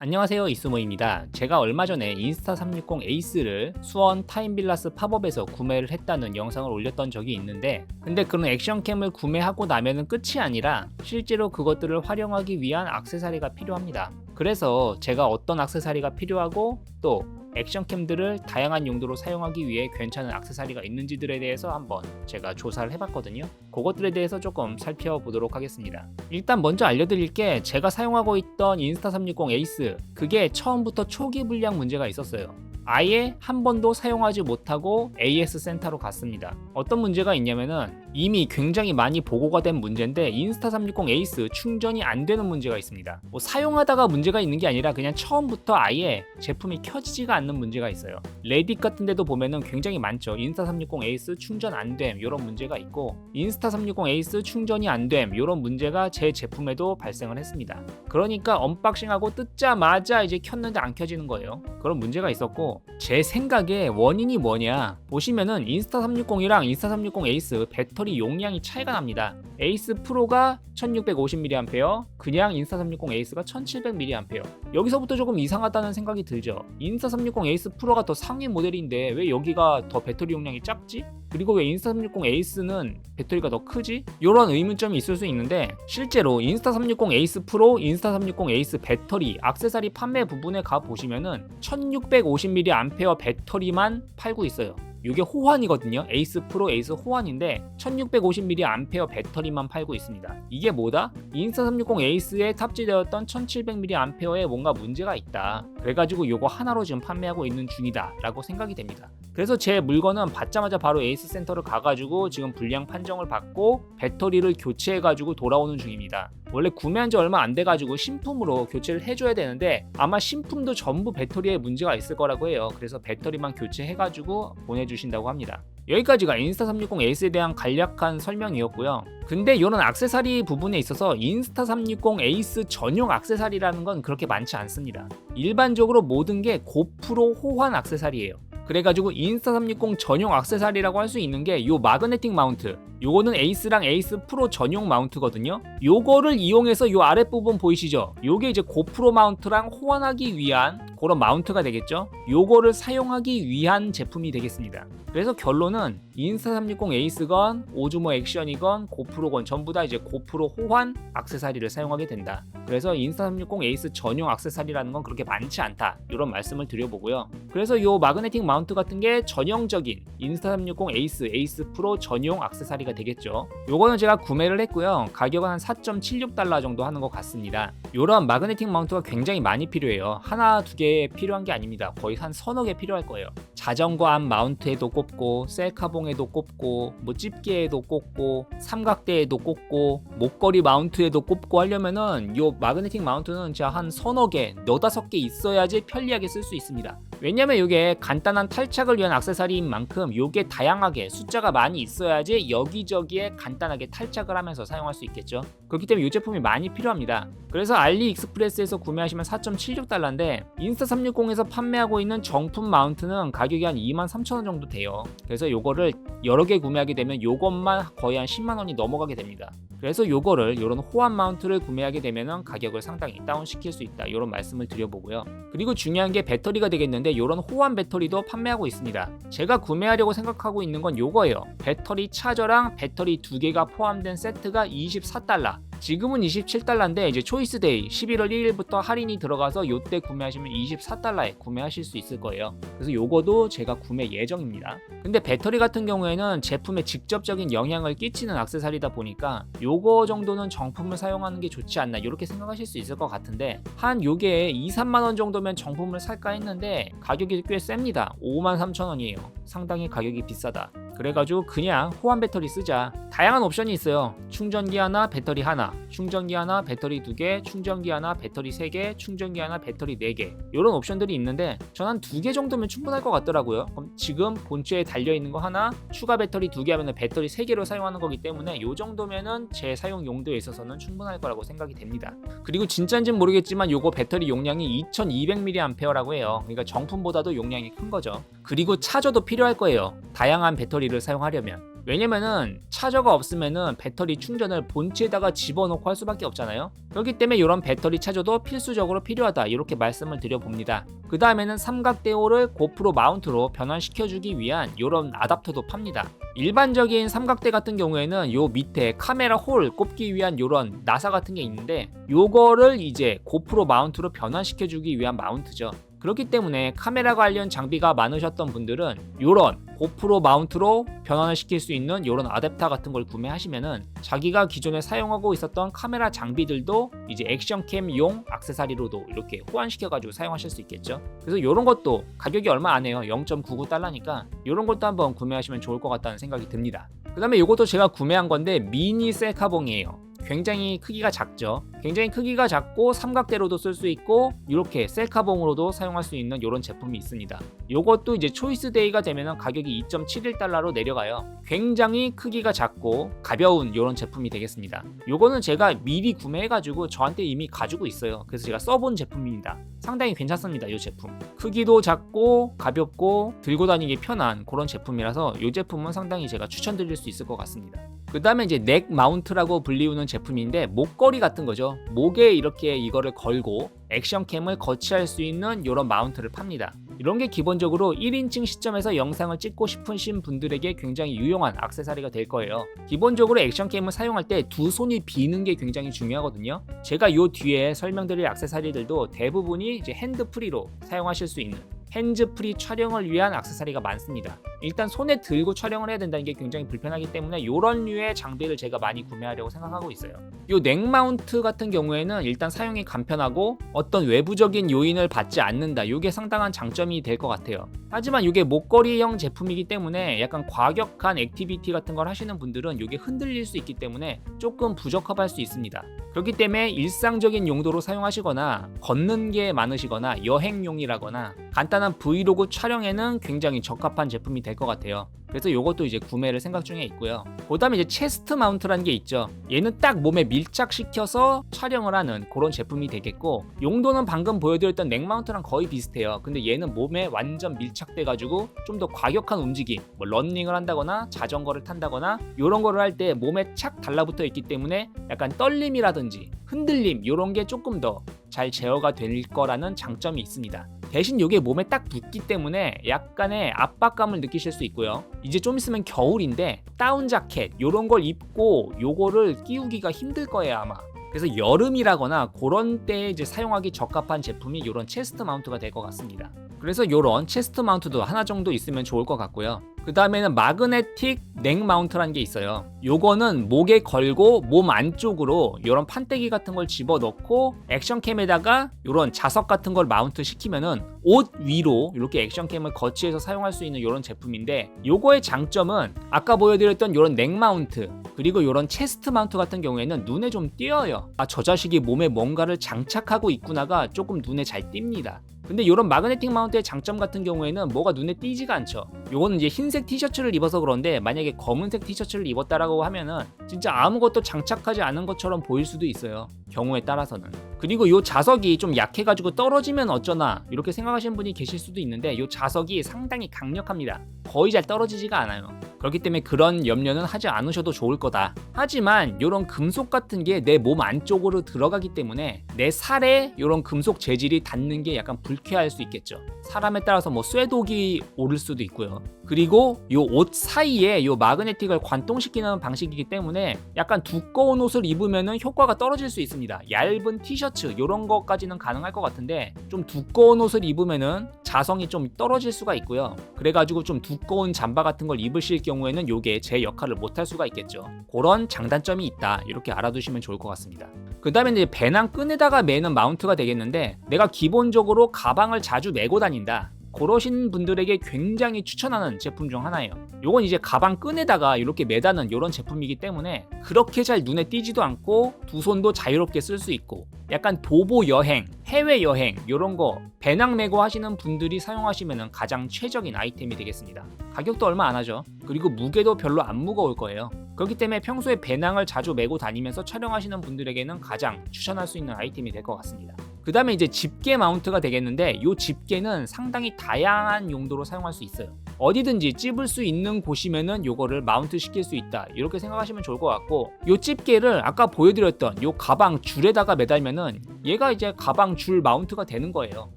안녕하세요, 이스모입니다. 제가 얼마 전에 인스타360 에이스를 수원 타임빌라스 팝업에서 구매를 했다는 영상을 올렸던 적이 있는데, 근데 그런 액션캠을 구매하고 나면은 끝이 아니라 실제로 그것들을 활용하기 위한 액세서리가 필요합니다. 그래서 제가 어떤 액세서리가 필요하고 또 액션캠들을 다양한 용도로 사용하기 위해 괜찮은 액세서리가 있는지들에 대해서 한번 제가 조사를 해봤거든요. 그것들에 대해서 조금 살펴보도록 하겠습니다. 일단 먼저 알려드릴 게, 제가 사용하고 있던 인스타360 에이스, 그게 처음부터 초기 불량 문제가 있었어요. 아예 한 번도 사용하지 못하고 AS 센터로 갔습니다. 어떤 문제가 있냐면은 이미 굉장히 많이 보고가 된 문제인데, 인스타360 에이스 충전이 안 되는 문제가 있습니다. 사용하다가 문제가 있는 게 아니라 그냥 처음부터 아예 제품이 켜지지가 않는 문제가 있어요. 레딧 같은 데도 보면은 굉장히 많죠. 인스타360 에이스 충전 안 됨, 이런 문제가 있고, 인스타360 에이스 충전이 안 됨, 이런 문제가 제 제품에도 발생을 했습니다. 그러니까 언박싱하고 뜯자마자 이제 켰는데 안 켜지는 거예요. 그런 문제가 있었고, 제 생각에 원인이 뭐냐, 보시면은 인스타360이랑 인스타360 에이스 배터리 용량이 차이가 납니다. 에이스 프로가 1650mAh, 그냥 인스타360 에이스가 1700mAh. 여기서부터 조금 이상하다는 생각이 들죠. 인스타360 에이스 프로가 더 상위 모델인데 왜 여기가 더 배터리 용량이 작지? 그리고 왜 인스타360 에이스는 배터리가 더 크지? 이런 의문점이 있을 수 있는데, 실제로 인스타360 에이스 프로, 인스타360 에이스 배터리, 액세서리 판매 부분에 가 보시면은 1650mAh 배터리만 팔고 있어요. 이게 호환이거든요. 에이스 프로, 에이스 호환인데 1650mAh 배터리만 팔고 있습니다. 이게 뭐다? 인스타360 에이스에 탑재되었던 1700mAh에 뭔가 문제가 있다. 그래가지고 이거 하나로 지금 판매하고 있는 중이다 라고 생각이 됩니다. 그래서 제 물건은 받자마자 바로 에이스 센터를 가가지고 지금 불량 판정을 받고 배터리를 교체해가지고 돌아오는 중입니다. 원래 구매한 지 얼마 안 돼가지고 신품으로 교체를 해줘야 되는데, 아마 신품도 전부 배터리에 문제가 있을 거라고 해요. 그래서 배터리만 교체해가지고 보내주신다고 합니다. 여기까지가 인스타360 에이스에 대한 간략한 설명이었고요. 근데 이런 액세서리 부분에 있어서 인스타360 에이스 전용 액세서리라는 건 그렇게 많지 않습니다. 일반적으로 모든 게 고프로 호환 액세서리예요. 그래가지고 인스타360 전용 액세서리라고 할 수 있는 게 요 마그네틱 마운트, 요거는 에이스랑 에이스 프로 전용 마운트거든요. 요거를 이용해서 요 아랫부분 보이시죠? 요게 이제 고프로 마운트랑 호환하기 위한 그런 마운트가 되겠죠. 요거를 사용하기 위한 제품이 되겠습니다. 그래서 결론은 인스타360 에이스건 오즈모 액션이건 고프로건 전부 다 이제 고프로 호환 액세서리를 사용하게 된다. 그래서 인스타360 에이스 전용 액세서리라는 건 그렇게 많지 않다, 이런 말씀을 드려보고요. 그래서 요 마그네틱 마운트 같은 게 전형적인 인스타360 에이스, 에이스 프로 전용 액세서리가 되겠죠. 요거는 제가 구매를 했고요. 가격은 한 4.76달러 정도 하는 것 같습니다. 요런 마그네틱 마운트가 굉장히 많이 필요해요. 하나 두 개 필요한 게 아닙니다. 거의 한 서너 개 필요할 거예요. 자전거 앞 마운트에도 꼽고, 셀카봉에도 꼽고, 뭐 집게에도 꼽고, 삼각대에도 꼽고, 목걸이 마운트에도 꼽고 하려면은 요 마그네틱 마운트는 진짜 한 서너 개, 너다섯 개 있어야지 편리하게 쓸 수 있습니다. 왜냐면 이게 간단한 탈착을 위한 액세서리인 만큼 요게 다양하게 숫자가 많이 있어야지 여기저기에 간단하게 탈착을 하면서 사용할 수 있겠죠. 그렇기 때문에 이 제품이 많이 필요합니다. 그래서 알리익스프레스에서 구매하시면 4.76달러인데 인스타360에서 판매하고 있는 정품 마운트는 가격이 한 23,000원 정도 돼요. 그래서 요거를 여러 개 구매하게 되면 요것만 거의 한 10만원이 넘어가게 됩니다. 그래서 요거를, 요런 호환 마운트를 구매하게 되면은 가격을 상당히 다운시킬 수 있다, 요런 말씀을 드려보고요. 그리고 중요한 게 배터리가 되겠는데, 요런 호환 배터리도 판매하고 있습니다. 제가 구매하려고 생각하고 있는 건 요거예요. 배터리 차저랑 배터리 두 개가 포함된 세트가 24달러. 지금은 27달러인데 이제 초이스데이 11월 1일부터 할인이 들어가서 요때 구매하시면 24달러에 구매하실 수 있을 거예요. 그래서 요거도 제가 구매 예정입니다. 근데 배터리 같은 경우에는 제품에 직접적인 영향을 끼치는 액세서리다 보니까 요거 정도는 정품을 사용하는 게 좋지 않나, 이렇게 생각하실 수 있을 것 같은데, 한 요게 2, 3만원 정도면 정품을 살까 했는데 가격이 꽤 셉니다. 53,000원이에요. 상당히 가격이 비싸다. 그래가지고 그냥 호환 배터리 쓰자. 다양한 옵션이 있어요. 충전기 하나, 배터리 하나, 충전기 하나, 배터리 두 개, 충전기 하나, 배터리 세 개, 충전기 하나, 배터리 네 개, 이런 옵션들이 있는데 전 한 두 개 정도면 충분할 것 같더라고요. 그럼 지금 본체에 달려있는 거 하나, 추가 배터리 두 개 하면 배터리 세 개로 사용하는 거기 때문에 요 정도면은 제 사용 용도에 있어서는 충분할 거라고 생각이 됩니다. 그리고 진짜인지는 모르겠지만 요거 배터리 용량이 2200mAh라고 해요. 그러니까 정품보다도 용량이 큰 거죠. 그리고 차저도 필요할 거예요. 다양한 배터리를 사용하려면. 왜냐면은 차저가 없으면은 배터리 충전을 본체에다가 집어넣고 할 수밖에 없잖아요. 그렇기 때문에 이런 배터리 차저도 필수적으로 필요하다 이렇게 말씀을 드려봅니다. 그 다음에는 삼각대호를 고프로 마운트로 변환시켜주기 위한 이런 아답터도 팝니다. 일반적인 삼각대 같은 경우에는 요 밑에 카메라 홀 꼽기 위한 요런 나사 같은 게 있는데 요거를 이제 고프로 마운트로 변환시켜주기 위한 마운트죠. 그렇기 때문에 카메라 관련 장비가 많으셨던 분들은 요런 고프로 마운트로 변환을 시킬 수 있는 요런 어댑터 같은 걸 구매하시면은 자기가 기존에 사용하고 있었던 카메라 장비들도 이제 액션캠용 액세서리로도 이렇게 호환시켜가지고 사용하실 수 있겠죠. 그래서 요런 것도 가격이 얼마 안 해요. 0.99달러니까 요런 것도 한번 구매하시면 좋을 것 같다는 생각이 듭니다. 그 다음에 요것도 제가 구매한 건데 미니 셀카봉이에요. 굉장히 크기가 작죠. 굉장히 크기가 작고 삼각대로도 쓸 수 있고 이렇게 셀카봉으로도 사용할 수 있는 이런 제품이 있습니다. 이것도 이제 초이스데이가 되면 가격이 2.71달러로 내려가요. 굉장히 크기가 작고 가벼운 이런 제품이 되겠습니다. 이거는 제가 미리 구매해가지고 저한테 이미 가지고 있어요. 그래서 제가 써본 제품입니다. 상당히 괜찮습니다. 이 제품 크기도 작고 가볍고 들고 다니기 편한 그런 제품이라서 이 제품은 상당히 제가 추천드릴 수 있을 것 같습니다. 그 다음에 이제 넥 마운트라고 불리우는 제품인데 목걸이 같은 거죠. 목에 이렇게 이거를 걸고 액션캠을 거치할 수 있는 이런 마운트를 팝니다. 이런 게 기본적으로 1인칭 시점에서 영상을 찍고 싶으신 분들에게 굉장히 유용한 액세서리가 될 거예요. 기본적으로 액션캠을 사용할 때 두 손이 비는 게 굉장히 중요하거든요. 제가 요 뒤에 설명드릴 액세서리들도 대부분이 이제 핸드프리로 사용하실 수 있는 핸즈프리 촬영을 위한 액세서리가 많습니다. 일단 손에 들고 촬영을 해야 된다는 게 굉장히 불편하기 때문에 이런 류의 장비를 제가 많이 구매하려고 생각하고 있어요. 이 넥 마운트 같은 경우에는 일단 사용이 간편하고 어떤 외부적인 요인을 받지 않는다. 이게 상당한 장점이 될 것 같아요. 하지만 이게 목걸이형 제품이기 때문에 약간 과격한 액티비티 같은 걸 하시는 분들은 이게 흔들릴 수 있기 때문에 조금 부적합할 수 있습니다. 그렇기 때문에 일상적인 용도로 사용하시거나 걷는 게 많으시거나 여행용이라거나 간단한 브이로그 촬영에는 굉장히 적합한 제품이 될 것 같아요. 그래서 이것도 이제 구매를 생각 중에 있고요. 그 다음에 이제 체스트 마운트라는 게 있죠. 얘는 딱 몸에 밀착시켜서 촬영을 하는 그런 제품이 되겠고 용도는 방금 보여드렸던 넥 마운트랑 거의 비슷해요. 근데 얘는 몸에 완전 밀착돼 가지고 좀 더 과격한 움직임, 뭐 러닝을 한다거나 자전거를 탄다거나 이런 거를 할 때 몸에 착 달라붙어 있기 때문에 약간 떨림이라든지 흔들림 이런 게 조금 더 잘 제어가 될 거라는 장점이 있습니다. 대신 이게 몸에 딱 붙기 때문에 약간의 압박감을 느끼실 수 있고요. 이제 좀 있으면 겨울인데 다운 자켓 이런 걸 입고 요거를 끼우기가 힘들 거예요 아마. 그래서 여름이라거나 그런 때에 이제 사용하기 적합한 제품이 이런 체스트 마운트가 될 것 같습니다. 그래서 이런 체스트 마운트도 하나 정도 있으면 좋을 것 같고요. 그 다음에는 마그네틱 넥 마운트라는 게 있어요. 요거는 목에 걸고 몸 안쪽으로 이런 판때기 같은 걸 집어넣고 액션캠에다가 이런 자석 같은 걸 마운트 시키면은 옷 위로 이렇게 액션캠을 거치해서 사용할 수 있는 이런 제품인데 요거의 장점은 아까 보여드렸던 이런 넥 마운트 그리고 이런 체스트 마운트 같은 경우에는 눈에 좀 띄어요. 아, 저 자식이 몸에 뭔가를 장착하고 있구나가 조금 눈에 잘 띕니다. 근데 이런 마그네틱 마운트의 장점 같은 경우에는 뭐가 눈에 띄지가 않죠. 요거는 이제 흰색 티셔츠를 입어서 그런데 만약에 검은색 티셔츠를 입었다라고 하면은 진짜 아무것도 장착하지 않은 것처럼 보일 수도 있어요. 경우에 따라서는. 그리고 요 자석이 좀 약해가지고 떨어지면 어쩌나 이렇게 생각하시는 분이 계실 수도 있는데 요 자석이 상당히 강력합니다. 거의 잘 떨어지지가 않아요. 그렇기 때문에 그런 염려는 하지 않으셔도 좋을 거다. 하지만 이런 금속 같은 게 내 몸 안쪽으로 들어가기 때문에 내 살에 이런 금속 재질이 닿는 게 약간 불쾌할 수 있겠죠. 사람에 따라서 뭐 쇠독이 오를 수도 있고요. 그리고 이 옷 사이에 이 마그네틱을 관통시키는 방식이기 때문에 약간 두꺼운 옷을 입으면 효과가 떨어질 수 있습니다. 얇은 티셔츠 이런 것까지는 가능할 것 같은데 좀 두꺼운 옷을 입으면은 자성이 좀 떨어질 수가 있고요. 그래가지고 좀 두꺼운 잠바 같은 걸 입으실 경우에는 이게 제 역할을 못할 수가 있겠죠. 그런 장단점이 있다. 이렇게 알아두시면 좋을 것 같습니다. 그 다음에 이제 배낭 끈에다가 매는 마운트가 되겠는데 내가 기본적으로 가방을 자주 메고 다닌다. 그러신 분들에게 굉장히 추천하는 제품 중 하나예요. 요건 이제 가방 끈에다가 이렇게 매다는 이런 제품이기 때문에 그렇게 잘 눈에 띄지도 않고 두 손도 자유롭게 쓸 수 있고 약간 도보 여행, 해외 여행 이런 거 배낭 메고 하시는 분들이 사용하시면 가장 최적인 아이템이 되겠습니다. 가격도 얼마 안 하죠. 그리고 무게도 별로 안 무거울 거예요. 그렇기 때문에 평소에 배낭을 자주 메고 다니면서 촬영하시는 분들에게는 가장 추천할 수 있는 아이템이 될 것 같습니다. 그 다음에 이제 집게 마운트가 되겠는데 이 집게는 상당히 다양한 용도로 사용할 수 있어요. 어디든지 찝을 수 있는 곳이면은 요거를 마운트 시킬 수 있다, 이렇게 생각하시면 좋을 것 같고, 요 집게를 아까 보여드렸던 요 가방 줄에다가 매달면은 얘가 이제 가방 줄 마운트가 되는 거예요.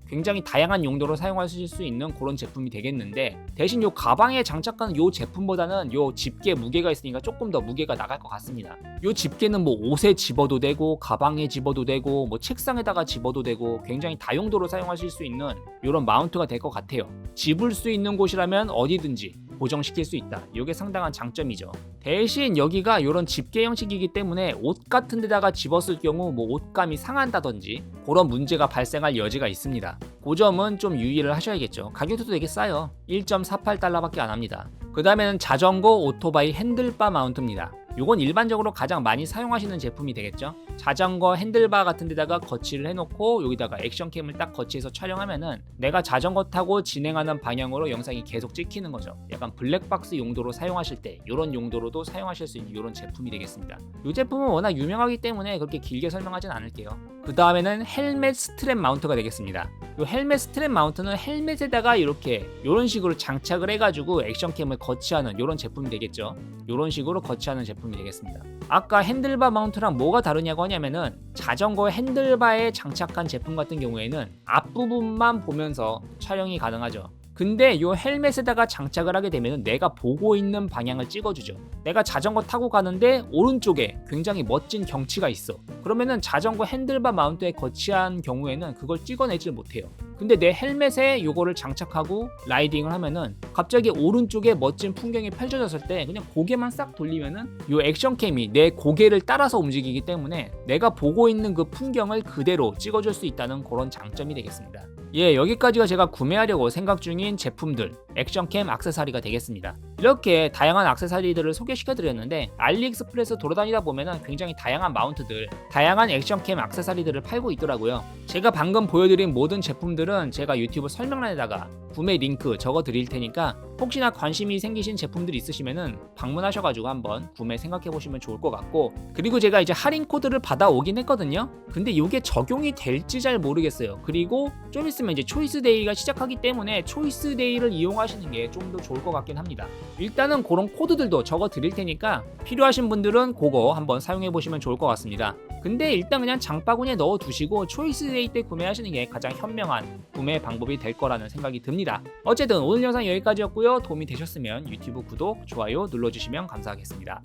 굉장히 다양한 용도로 사용하실 수 있는 그런 제품이 되겠는데, 대신 요 가방에 장착하는 요 제품보다는 요 집게 무게가 있으니까 조금 더 무게가 나갈 것 같습니다. 요 집게는 뭐 옷에 집어도 되고 가방에 집어도 되고 뭐 책상에다가 집어도 되고 굉장히 다용도로 사용하실 수 있는 요런 마운트가 될 것 같아요. 집을 수 있는 곳이라면 어디든지 고정시킬 수 있다, 이게 상당한 장점이죠. 대신 여기가 이런 집게 형식이기 때문에 옷 같은 데다가 집었을 경우 뭐 옷감이 상한다든지 그런 문제가 발생할 여지가 있습니다. 그 점은 좀 유의를 하셔야겠죠. 가격도 되게 싸요. 1.48달러밖에 안 합니다. 그 다음에는 자전거 오토바이 핸들바 마운트입니다. 이건 일반적으로 가장 많이 사용하시는 제품이 되겠죠. 자전거 핸들바 같은 데다가 거치를 해놓고 여기다가 액션캠을 딱 거치해서 촬영하면은 내가 자전거 타고 진행하는 방향으로 영상이 계속 찍히는 거죠. 약간 블랙박스 용도로 사용하실 때 이런 용도로도 사용하실 수 있는 이런 제품이 되겠습니다. 이 제품은 워낙 유명하기 때문에 그렇게 길게 설명하진 않을게요. 그 다음에는 헬멧 스트랩 마운트가 되겠습니다. 이 헬멧 스트랩 마운트는 헬멧에다가 이렇게 이런 식으로 장착을 해가지고 액션캠을 거치하는 이런 제품이 되겠죠. 이런 식으로 거치하는 제품이 되겠습니다. 아까 핸들바 마운트랑 뭐가 다르냐고 하냐면은, 자전거 핸들바에 장착한 제품 같은 경우에는 앞부분만 보면서 촬영이 가능하죠. 근데 이 헬멧에다가 장착을 하게 되면 내가 보고 있는 방향을 찍어주죠. 내가 자전거 타고 가는데 오른쪽에 굉장히 멋진 경치가 있어. 그러면은 자전거 핸들바 마운트에 거치한 경우에는 그걸 찍어내질 못해요. 근데 내 헬멧에 요거를 장착하고 라이딩을 하면은 갑자기 오른쪽에 멋진 풍경이 펼쳐졌을 때 그냥 고개만 싹 돌리면은 요 액션캠이 내 고개를 따라서 움직이기 때문에 내가 보고 있는 그 풍경을 그대로 찍어줄 수 있다는 그런 장점이 되겠습니다. 예, 여기까지가 제가 구매하려고 생각 중인 제품들, 액션캠 액세서리가 되겠습니다. 이렇게 다양한 액세서리들을 소개시켜드렸는데, 알리익스프레스 돌아다니다 보면은 굉장히 다양한 마운트들, 다양한 액션캠 액세서리들을 팔고 있더라고요. 제가 방금 보여드린 모든 제품들은 제가 유튜브 설명란에다가 구매 링크 적어 드릴 테니까 혹시나 관심이 생기신 제품들이 있으시면은 방문하셔가지고 한번 구매 생각해 보시면 좋을 것 같고, 그리고 제가 이제 할인 코드를 받아오긴 했거든요. 근데 이게 적용이 될지 잘 모르겠어요. 그리고 좀 있으면 이제 초이스 데이가 시작하기 때문에 초이스 데이를 이용하시는 게 좀 더 좋을 것 같긴 합니다. 일단은 그런 코드들도 적어 드릴 테니까 필요하신 분들은 그거 한번 사용해 보시면 좋을 것 같습니다. 근데 일단 그냥 장바구니에 넣어 두시고 초이스 데이 때 구매하시는 게 가장 현명한 구매 방법이 될 거라는 생각이 듭니다. 어쨌든 오늘 영상 여기까지였고요. 도움이 되셨으면 유튜브 구독, 좋아요 눌러주시면 감사하겠습니다.